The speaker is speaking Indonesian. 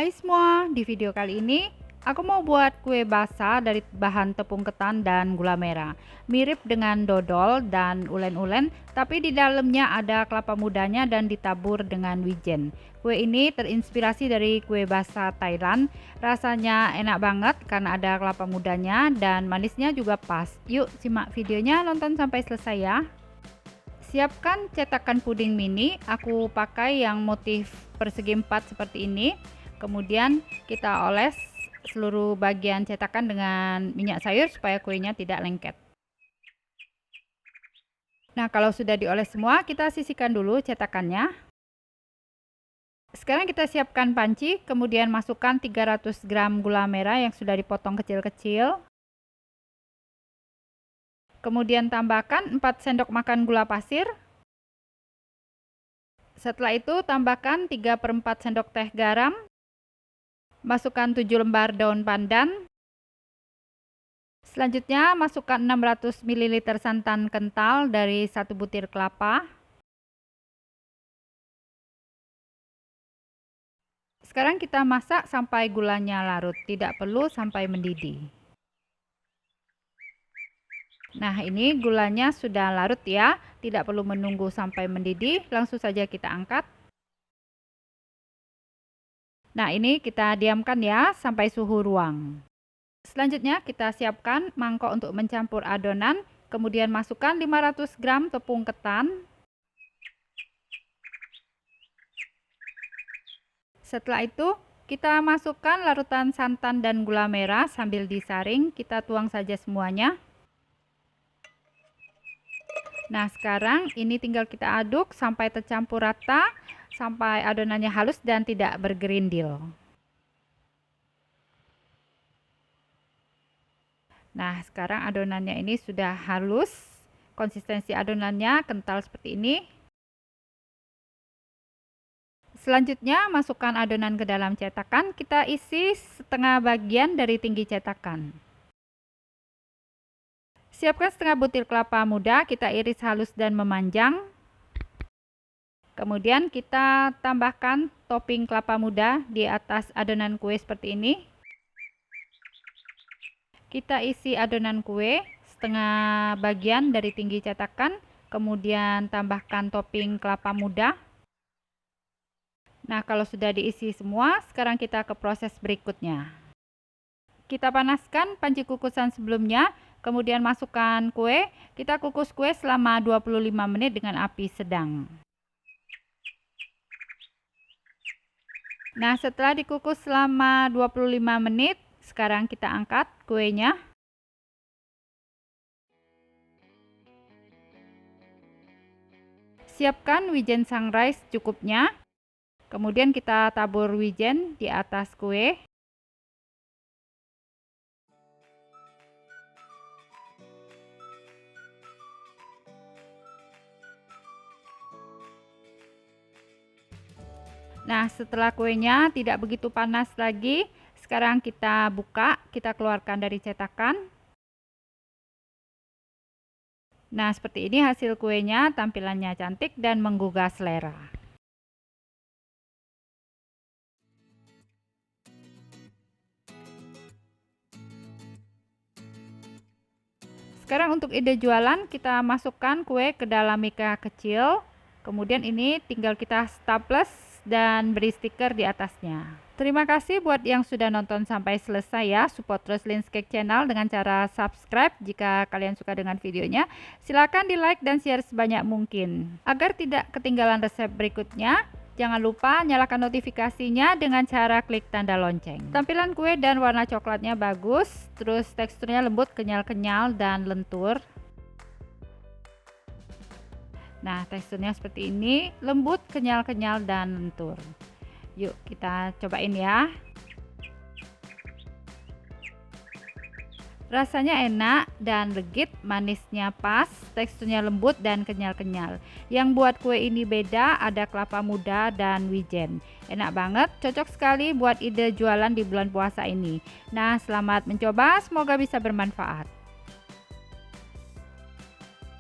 Hai semua, di video kali ini aku mau buat kue basah dari bahan tepung ketan dan gula merah. Mirip dengan dodol dan ulen-ulen, tapi di dalamnya ada kelapa mudanya dan ditabur dengan wijen. Kue ini terinspirasi dari kue basah Thailand. Rasanya enak banget karena ada kelapa mudanya dan manisnya juga pas. Yuk simak videonya, nonton sampai selesai ya. Siapkan cetakan puding mini, aku pakai yang motif persegi 4 seperti ini. Kemudian kita oles seluruh bagian cetakan dengan minyak sayur supaya kuenya tidak lengket. Nah, kalau sudah dioles semua, kita sisihkan dulu cetakannya. Sekarang kita siapkan panci, kemudian masukkan 300 gram gula merah yang sudah dipotong kecil-kecil. Kemudian tambahkan 4 sendok makan gula pasir. Setelah itu tambahkan 3/4 sendok teh garam. Masukkan 7 lembar daun pandan. Selanjutnya masukkan 600 ml santan kental dari 1 butir kelapa. Sekarang kita masak sampai gulanya larut, tidak perlu sampai mendidih. Nah, ini gulanya sudah larut ya, tidak perlu menunggu sampai mendidih, langsung saja kita angkat. Nah, ini kita diamkan ya sampai suhu ruang. Selanjutnya kita siapkan mangkok untuk mencampur adonan, kemudian masukkan 500 gram tepung ketan. Setelah itu kita masukkan larutan santan dan gula merah sambil disaring, kita tuang saja semuanya. Nah, sekarang ini tinggal kita aduk sampai tercampur rata, sampai adonannya halus dan tidak bergerindil. Nah, sekarang adonannya ini sudah halus, konsistensi adonannya kental seperti ini. Selanjutnya masukkan adonan ke dalam cetakan, kita isi setengah bagian dari tinggi cetakan. Siapkan setengah butir kelapa muda, kita iris halus dan memanjang. Kemudian kita tambahkan topping kelapa muda di atas adonan kue seperti ini. Kita isi adonan kue setengah bagian dari tinggi cetakan, kemudian tambahkan topping kelapa muda. Nah, kalau sudah diisi semua, sekarang kita ke proses berikutnya. Kita panaskan panci kukusan sebelumnya, kemudian masukkan kue. Kita kukus kue selama 25 menit dengan api sedang. Nah, setelah dikukus selama 25 menit, sekarang kita angkat kuenya. Siapkan wijen sunrise cukupnya. Kemudian kita tabur wijen di atas kue. Nah, setelah kuenya tidak begitu panas lagi, sekarang kita buka, kita keluarkan dari cetakan. Nah, seperti ini hasil kuenya, tampilannya cantik dan menggugah selera. Sekarang untuk ide jualan, kita masukkan kue ke dalam mika kecil. Kemudian ini tinggal kita staples dan beri stiker di atasnya. Terima kasih buat yang sudah nonton sampai selesai ya. Support terus Lin's Cake Channel dengan cara subscribe jika kalian suka dengan videonya. Silakan di like dan share sebanyak mungkin. Agar tidak ketinggalan resep berikutnya, jangan lupa nyalakan notifikasinya dengan cara klik tanda lonceng. Tampilan kue dan warna coklatnya bagus, terus teksturnya lembut, kenyal-kenyal dan lentur. Nah, teksturnya seperti ini, lembut, kenyal-kenyal dan lentur. Yuk kita cobain ya. Rasanya enak dan legit, manisnya pas, teksturnya lembut dan kenyal-kenyal. Yang buat kue ini beda, ada kelapa muda dan wijen. Enak banget, cocok sekali buat ide jualan di bulan puasa ini. Nah, selamat mencoba, semoga bisa bermanfaat.